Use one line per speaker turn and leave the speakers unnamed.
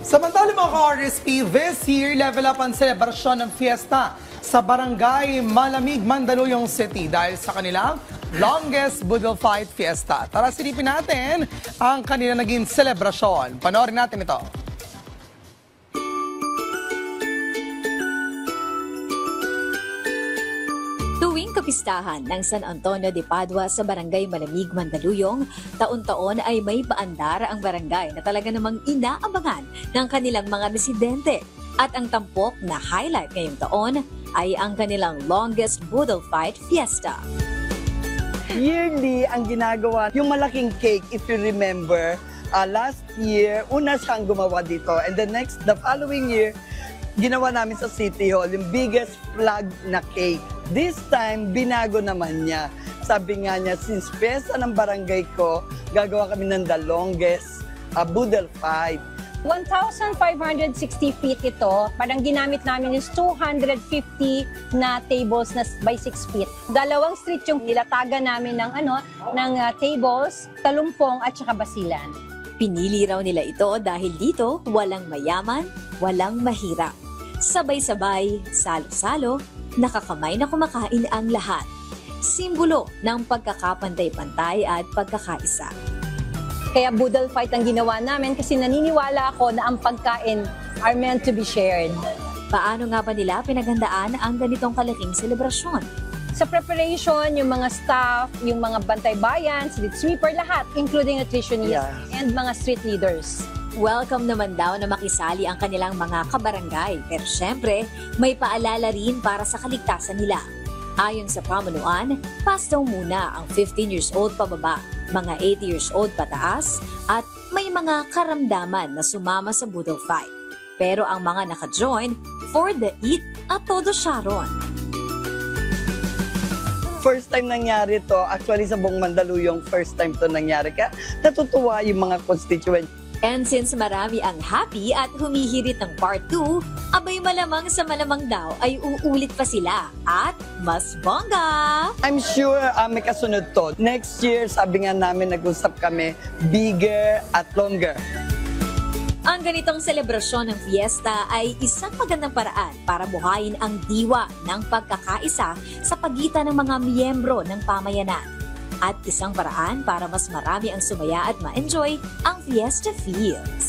Samantala mga ka-RSP, this year level up ang selebrasyon ng fiesta sa Barangay Malamig, Mandaluyong City dahil sa kanilang longest Budol Fight Fiesta. Tara silipin natin ang kanilang naging selebrasyon. Panoorin natin ito.
Tuwing kapistahan ng San Antonio de Padua sa Barangay Malamig, Mandaluyong, taon-taon ay may paandar ang barangay na talaga namang inaabangan ng kanilang mga residente. At ang tampok na highlight ngayong taon ay ang kanilang longest Budol Fight Fiesta.
Yearly ang ginagawa, yung malaking cake, if you remember, last year, una siyang gumawa dito. And the following year, ginawa namin sa City Hall, yung biggest flag na cake. This time, binago naman niya. Sabi nga niya, since pesa ng barangay ko, gagawa kami ng the longest Budol Fight.
1,560 feet ito. Parang ginamit namin is 250 na tables na by 6 feet. Dalawang street yung nilatagan namin ng tables, talumpong at saka basilan.
Pinili raw nila ito dahil dito walang mayaman, walang mahirap. Sabay-sabay, salo-salo, nakakamay na kumakain ang lahat. Simbolo ng pagkakapantay-pantay at pagkakaisa.
Kaya Budol Fight ang ginawa namin kasi naniniwala ako na ang pagkain are meant to be shared.
Paano nga ba nila pinaghandaan ang ganitong kalaking selebrasyon?
Sa preparation, yung mga staff, yung mga bantay bayan, street sweeper, lahat, including nutritionists and mga street leaders.
Welcome naman daw na makisali ang kanilang mga kabarangay. Pero syempre, may paalala rin para sa kaligtasan nila. Ayon sa pamunuan, pass daw muna ang 15 years old pababa, mga 80 years old pataas, at may mga karamdaman na sumama sa Budol Fight. Pero ang mga naka-join, for the eat at todo Sharon.
First time nangyari to, actually sa buong Mandaluyong, first time to nangyari. Kaya natutuwa yung mga constituent.
And since marami ang happy at humihirit ng part 2, abay malamang sa malamang daw ay uulit pa sila at mas bongga!
I'm sure may kasunod to. Next year, sabi nga namin, nag-usap kami, bigger at longer.
Ang ganitong selebrasyon ng fiesta ay isang magandang paraan para buhayin ang diwa ng pagkakaisa sa pagitan ng mga miyembro ng pamayanan. At isang paraan para mas marami ang sumaya at ma-enjoy ang Fiesta Feels.